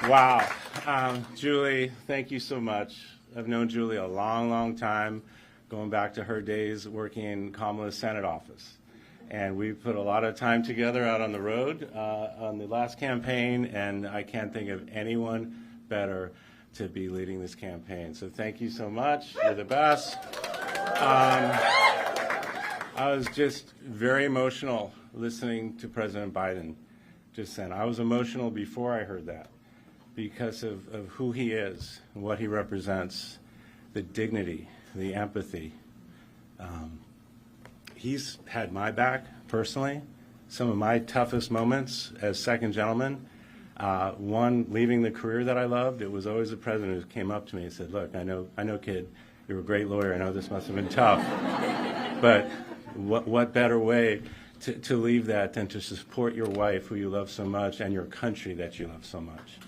Wow. Julie, thank you so much. I've known Julie a long, long time, going back to her days working in Kamala's Senate office. And we put a lot of time together out on the road on the last campaign, and I can't think of anyone better to be leading this campaign. So thank you so much. You're the best. I was just very emotional listening to President Biden just then. I was emotional before I heard that because of who he is and what he represents, the dignity, the empathy. He's had my back personally. Some of my toughest moments as second gentleman, one, leaving the career that I loved, it was always the president who came up to me and said, look, I know, kid, you're a great lawyer. I know this must have been tough. But what better way to leave that than to support your wife, who you love so much, and your country that you love so much?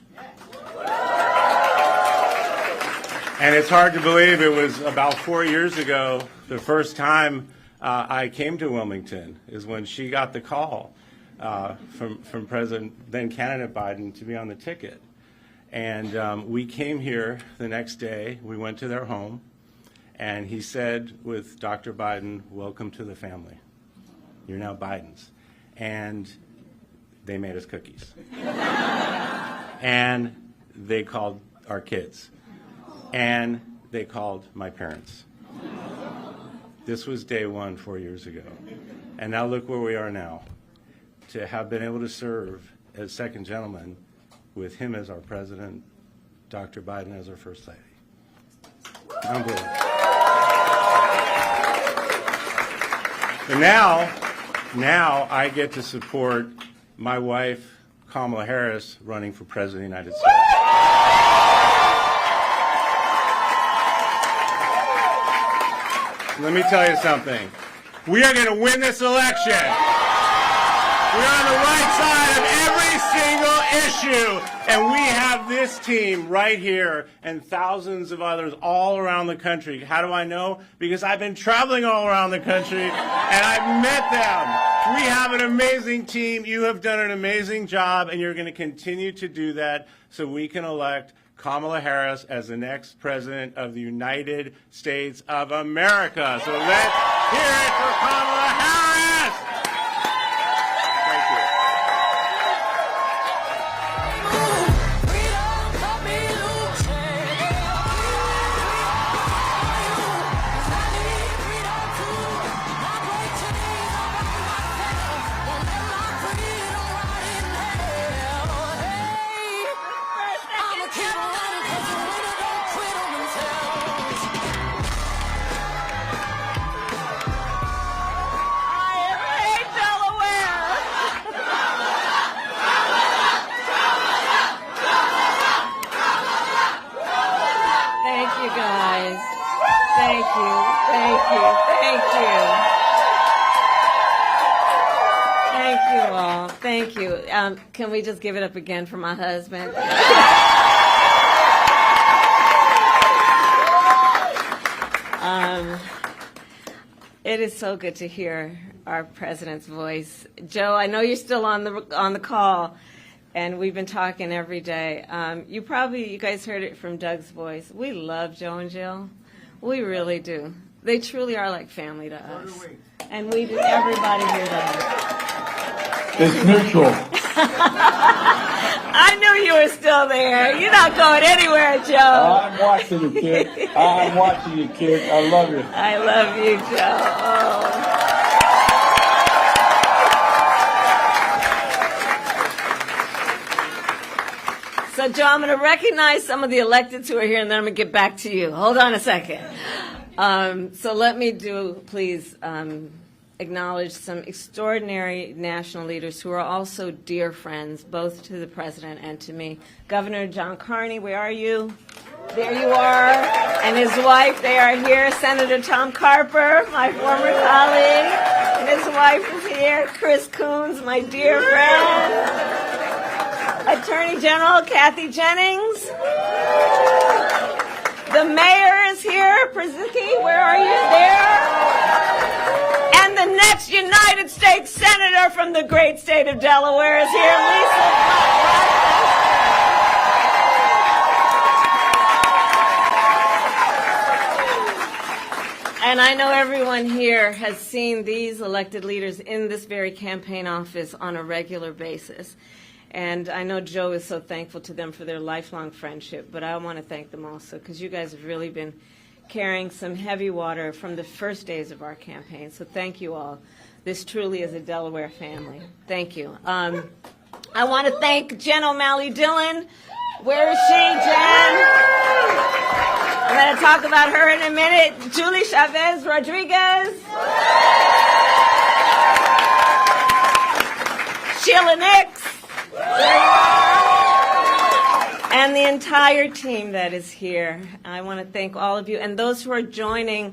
And it's hard to believe it was about 4 years ago, the first time I came to Wilmington, is when she got the call from President, then candidate Biden, to be on the ticket. And we came here the next day. We went to their home, and he said with Dr. Biden, welcome to the family. You're now Biden's. And they made us cookies. And they called our kids. And they called my parents. This was day one 4 years ago. And now look where we are now. To have been able to serve as second gentleman with him as our president, Dr. Biden as our first lady. Unbelievable. And now I get to support my wife, Kamala Harris, running for president of the United States. Let me tell you something. We are going to win this election. We're on the right side of every single issue, and we have this team right here and thousands of others all around the country. How do I know? Because I've been traveling all around the country, and I've met them. We have an amazing team. You have done an amazing job, and you're going to continue to do that so we can elect Kamala Harris as the next president of the United States of America. So let's hear it for Kamala Harris. Thank you. Thank you. Can we just give it up again for my husband? It is so good to hear our president's voice. Joe, I know you're still on the call, and we've been talking every day. You guys heard it from Doug's voice. We love Joe and Jill. We really do. They truly are like family to us. And we do. Everybody here does. It's mutual. I knew you were still there. You're not going anywhere, Joe. I'm watching you, kid. I'm watching you, kid. I love you. I love you, Joe. Oh. So, Joe, I'm going to recognize some of the electeds who are here, and then I'm going to get back to you. Hold on a second. So let me please, acknowledge some extraordinary national leaders who are also dear friends, both to the president and to me. Governor John Carney, where are you? There you are. And his wife, they are here. Senator Tom Carper, my former colleague, and his wife is here. Chris Coons, my dear friend. Attorney General Kathy Jennings. The mayor is here. Prasicki, where are you? There. And the next United States Senator from the great state of Delaware is here, Lisa. And I know everyone here has seen these elected leaders in this very campaign office on a regular basis. And I know Joe is so thankful to them for their lifelong friendship, but I want to thank them also because you guys have really been carrying some heavy water from the first days of our campaign. So thank you all. This truly is a Delaware family. Thank you. I want to thank Jen O'Malley Dillon. Where is she, Jen? I'm going to talk about her in a minute. Julie Chavez Rodriguez. Sheila Nix. And the entire team that is here. I want to thank all of you and those who are joining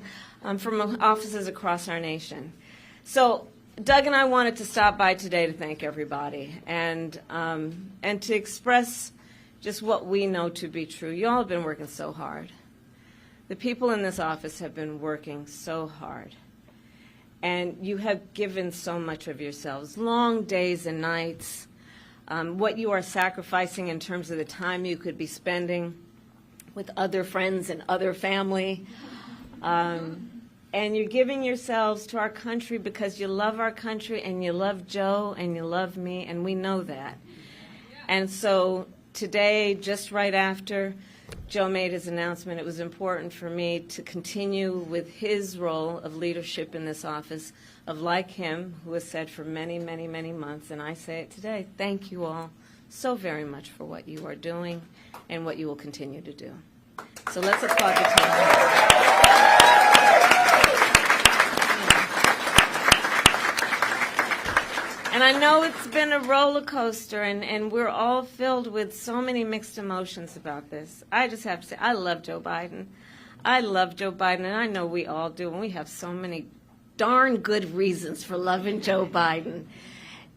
from offices across our nation. So Doug and I wanted to stop by today to thank everybody and to express just what we know to be true. You all have been working so hard. The people in this office have been working so hard. And you have given so much of yourselves, long days and nights, what you are sacrificing in terms of the time you could be spending with other friends and other family. And you're giving yourselves to our country because you love our country and you love Joe and you love me, and we know that. And so today, just right after Joe made his announcement, it was important for me to continue with his role of leadership in this office, of like him, who has said for many, many, many months, and I say it today, thank you all so very much for what you are doing and what you will continue to do. So let's applaud the team. And I know it's been a roller coaster, and we're all filled with so many mixed emotions about this. I just have to say, I love Joe Biden. I love Joe Biden, and I know we all do, and we have so many darn good reasons for loving Joe Biden.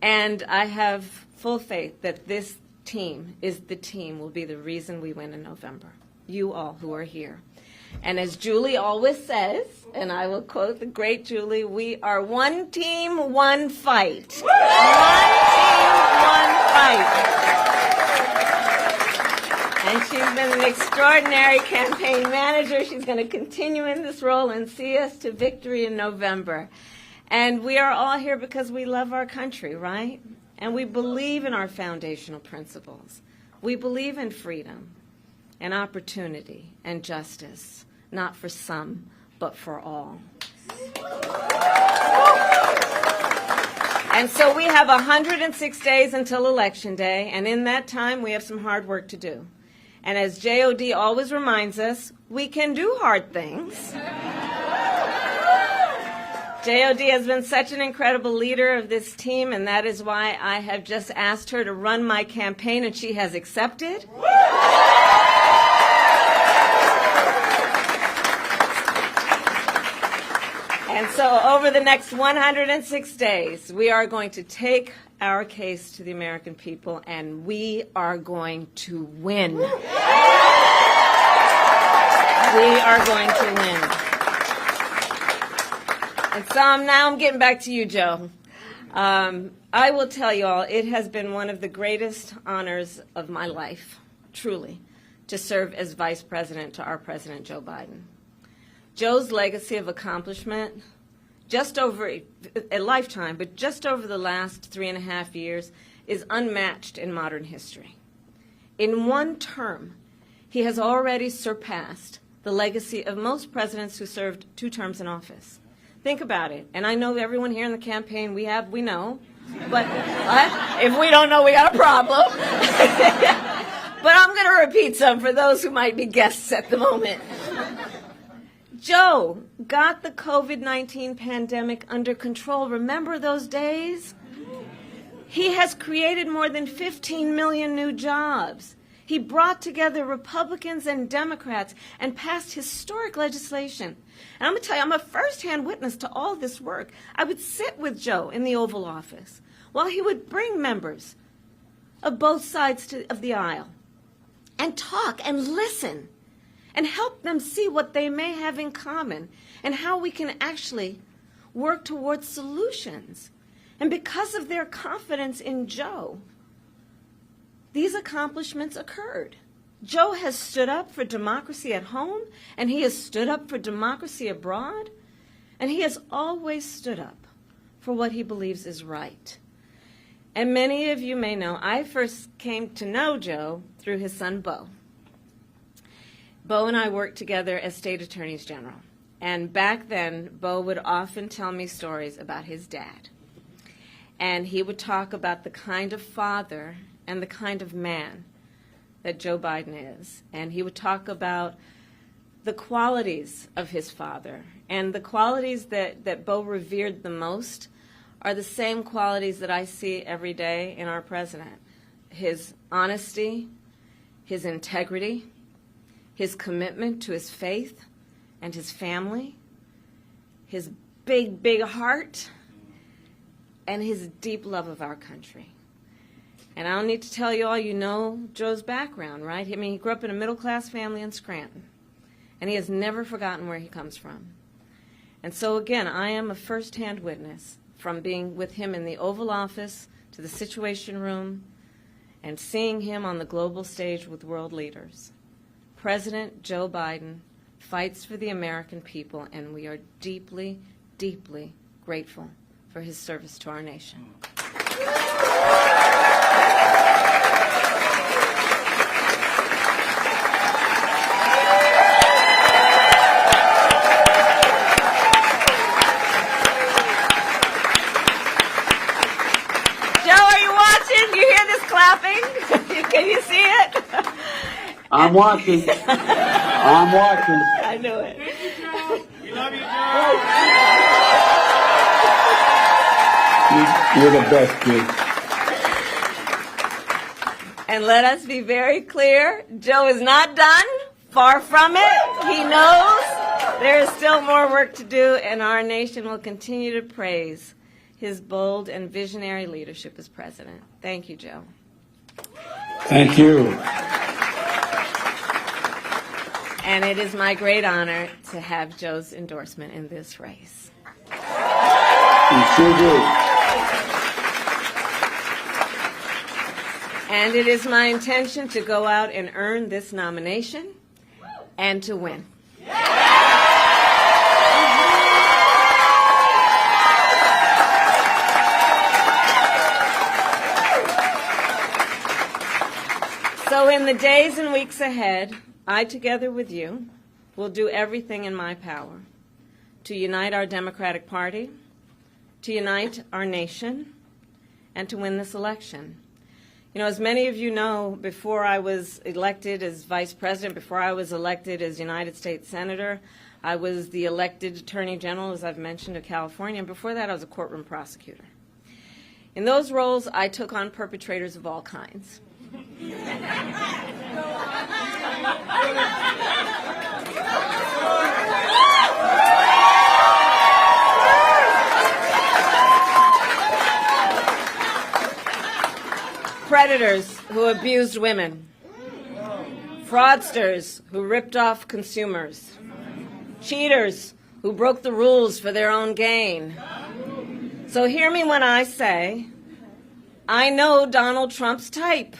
And I have full faith that this team will be the reason we win in November. You all who are here. And as Julie always says, and I will quote the great Julie, we are one team, one fight. One team, one fight. And she's been an extraordinary campaign manager. She's going to continue in this role and see us to victory in November. And we are all here because we love our country, right? And we believe in our foundational principles. We believe in freedom and opportunity and justice, not for some, but for all. And so we have 106 days until Election Day, and in that time we have some hard work to do. And as JOD always reminds us, we can do hard things. JOD has been such an incredible leader of this team, and that is why I have just asked her to run my campaign, and she has accepted. And so over the next 106 days, we are going to take our case to the American people, and we are going to win. We are going to win. And so now I'm getting back to you, Joe. I will tell you all, it has been one of the greatest honors of my life, truly, to serve as vice president to our president, Joe Biden. Joe's legacy of accomplishment, just over a lifetime, but just over the last 3.5 years, is unmatched in modern history. In one term, he has already surpassed the legacy of most presidents who served 2 terms in office. Think about it. And I know everyone here in the campaign, we know. But if we don't know, we got a problem. But I'm going to repeat some for those who might be guests at the moment. Joe got the COVID-19 pandemic under control. Remember those days? He has created more than 15 million new jobs. He brought together Republicans and Democrats and passed historic legislation. And I'm going to tell you, I'm a firsthand witness to all this work. I would sit with Joe in the Oval Office while he would bring members of both sides of the aisle and talk and listen and help them see what they may have in common and how we can actually work towards solutions. And because of their confidence in Joe, these accomplishments occurred. Joe has stood up for democracy at home, and he has stood up for democracy abroad. And he has always stood up for what he believes is right. And many of you may know, I first came to know Joe through his son, Beau. Beau and I worked together as state attorneys general. And back then, Beau would often tell me stories about his dad. And he would talk about the kind of father and the kind of man that Joe Biden is. And he would talk about the qualities of his father. And the qualities that Beau revered the most are the same qualities that I see every day in our president. His honesty, his integrity, his commitment to his faith and his family, his big, big heart, and his deep love of our country. And I don't need to tell you all, you know Joe's background, right? I mean, he grew up in a middle-class family in Scranton, and he has never forgotten where he comes from. And so, again, I am a first-hand witness from being with him in the Oval Office to the Situation Room and seeing him on the global stage with world leaders. President Joe Biden fights for the American people, and we are deeply, deeply grateful for his service to our nation. Joe, are you watching? Do you hear this clapping? Can you see it? I'm watching. I'm watching. I knew it. We love you, Joe. You're the best, kid. And let us be very clear, Joe is not done. Far from it. He knows there is still more work to do, and our nation will continue to praise his bold and visionary leadership as president. Thank you, Joe. Thank you. And it is my great honor to have Joe's endorsement in this race. You sure do. And it is my intention to go out and earn this nomination and to win. So in the days and weeks ahead, I, together with you, will do everything in my power to unite our Democratic Party, to unite our nation, and to win this election. You know, as many of you know, before I was elected as Vice President, before I was elected as United States Senator, I was the elected Attorney General, as I've mentioned, of California, and before that I was a courtroom prosecutor. In those roles, I took on perpetrators of all kinds. Predators who abused women, fraudsters who ripped off consumers, cheaters who broke the rules for their own gain. So hear me when I say, I know Donald Trump's type.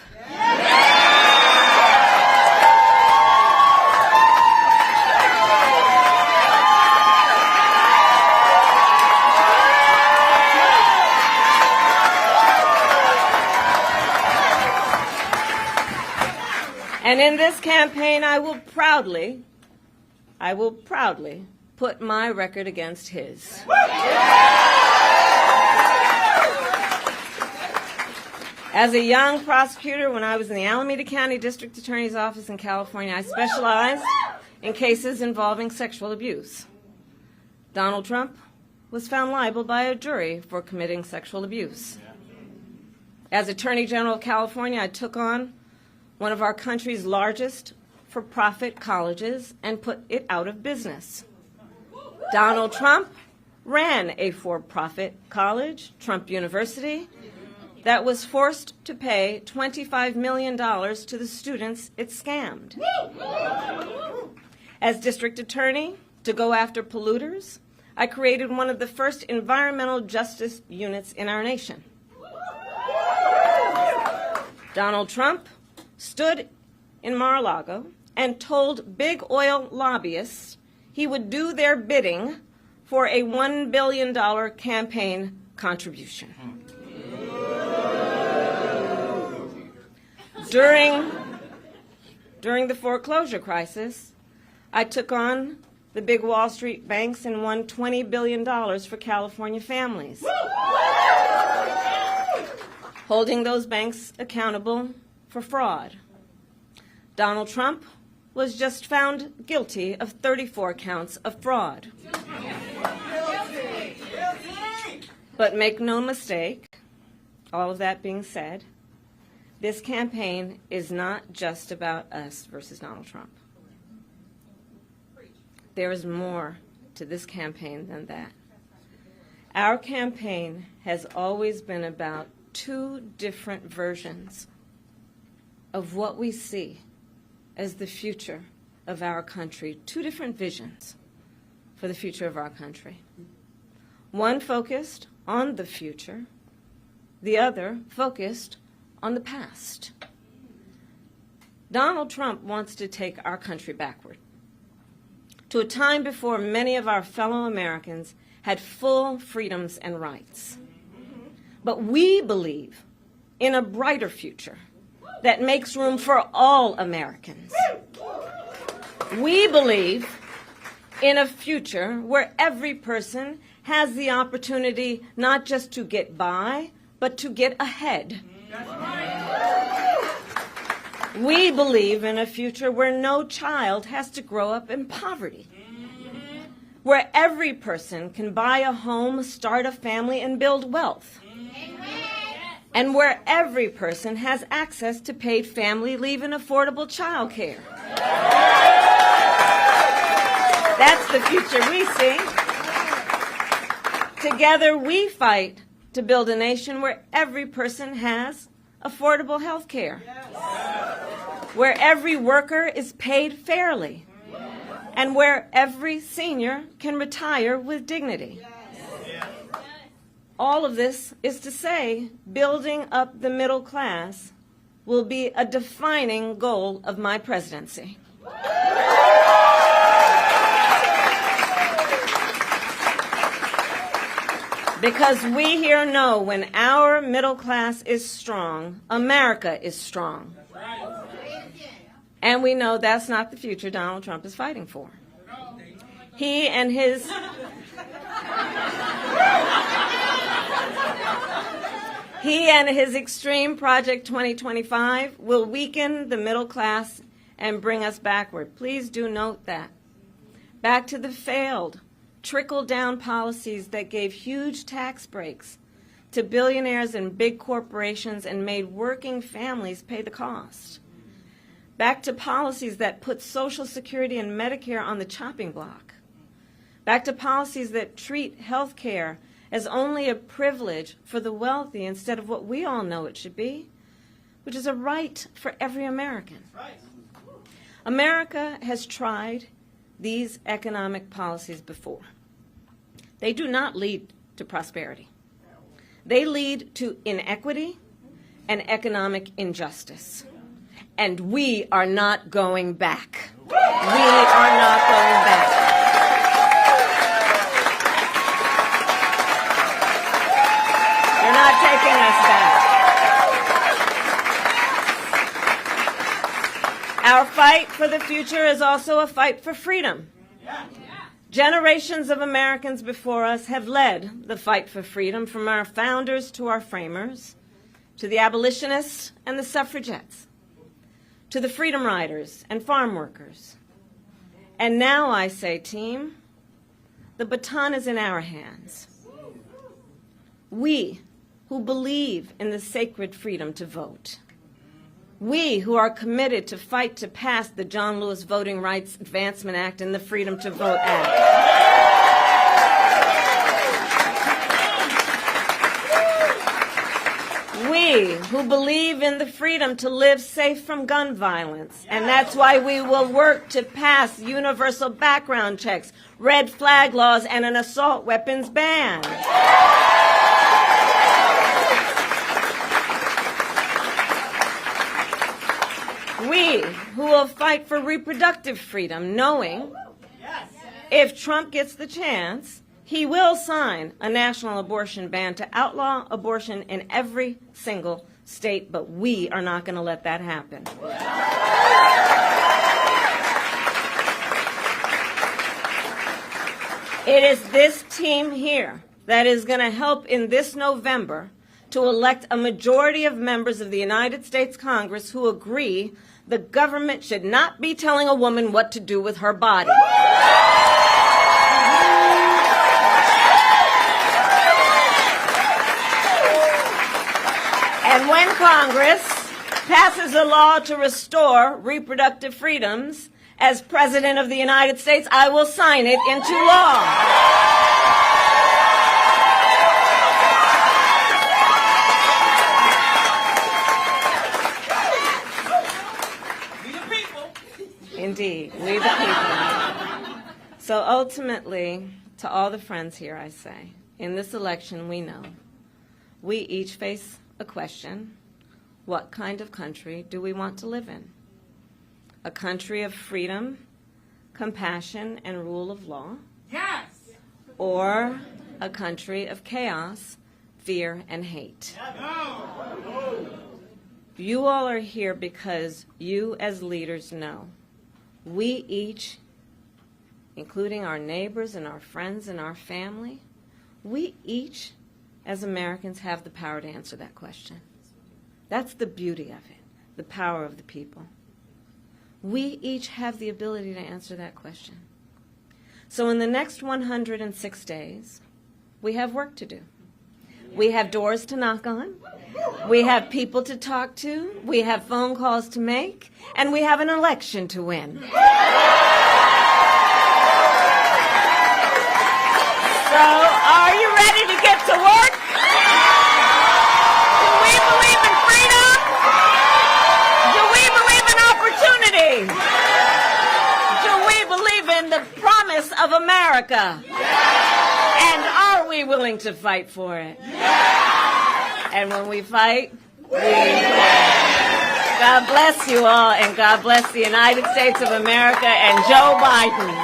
And in this campaign, I will proudly put my record against his. As a young prosecutor, when I was in the Alameda County District Attorney's Office in California, I specialized in cases involving sexual abuse. Donald Trump was found liable by a jury for committing sexual abuse. As Attorney General of California, I took on one of our country's largest for-profit colleges and put it out of business. Donald Trump ran a for-profit college, Trump University, that was forced to pay $25 million to the students it scammed. As district attorney, to go after polluters, I created one of the first environmental justice units in our nation. Donald Trump stood in Mar-a-Lago and told big oil lobbyists he would do their bidding for a $1 billion campaign contribution. During the foreclosure crisis, I took on the big Wall Street banks and won $20 billion for California families, holding those banks accountable for fraud. Donald Trump was just found guilty of 34 counts of fraud. But make no mistake, all of that being said, this campaign is not just about us versus Donald Trump. There is more to this campaign than that. Our campaign has always been about two different versions of what we see as the future of our country, two different visions for the future of our country. One focused on the future, the other focused on the past. Donald Trump wants to take our country backward to a time before many of our fellow Americans had full freedoms and rights. But we believe in a brighter future that makes room for all Americans. We believe in a future where every person has the opportunity not just to get by, but to get ahead. We believe in a future where no child has to grow up in poverty, where every person can buy a home, start a family, and build wealth, and where every person has access to paid family leave and affordable child care. That's the future we see. Together we fight to build a nation where every person has affordable health care, where every worker is paid fairly, and where every senior can retire with dignity. All of this is to say, building up the middle class will be a defining goal of my presidency. Because we here know when our middle class is strong, America is strong. And we know that's not the future Donald Trump is fighting for. He and his extreme Project 2025 will weaken the middle class and bring us backward. Please do note that. Back to the failed trickle-down policies that gave huge tax breaks to billionaires and big corporations and made working families pay the cost. Back to policies that put Social Security and Medicare on the chopping block. Back to policies that treat health care as only a privilege for the wealthy instead of what we all know it should be, which is a right for every American. America has tried these economic policies before. They do not lead to prosperity. They lead to inequity and economic injustice. And we are not going back. We are not going back. You're not taking us back. Our fight for the future is also a fight for freedom. Generations of Americans before us have led the fight for freedom, from our founders to our framers, to the abolitionists and the suffragettes, to the freedom riders and farm workers. And now I say, team, the baton is in our hands. We who believe in the sacred freedom to vote. We who are committed to fight to pass the John Lewis Voting Rights Advancement Act and the Freedom to Vote Act. We who believe in the freedom to live safe from gun violence. And that's why we will work to pass universal background checks, red flag laws, and an assault weapons ban. We who will fight for reproductive freedom, knowing if Trump gets the chance, He will sign a national abortion ban to outlaw abortion in every single state, but we are not going to let that happen. It is this team here that is going to help in this November to elect a majority of members of the United States Congress who agree the government should not be telling a woman what to do with her body. And when Congress passes a law to restore reproductive freedoms, as President of the United States, I will sign it into law. We the people. Indeed, we the people. So ultimately, to all the friends here, I say, in this election, we know we each face a question: what kind of country do we want to live in? A country of freedom, compassion, and rule of law? Yes. Or a country of chaos, fear, and hate? No. You all are here because you as leaders know we each, including our neighbors and our friends and our family, we each as Americans have the power to answer that question. That's the beauty of it, the power of the people. We each have the ability to answer that question. So in the next 106 days, we have work to do. We have doors to knock on. We have people to talk to. We have phone calls to make. And we have an election to win. So are you ready to get to work? Do we believe in freedom? Do we believe in opportunity? Do we believe in the promise of America? And are we willing to fight for it? And when we fight, we win. God bless you all, and God bless the United States of America and Joe Biden.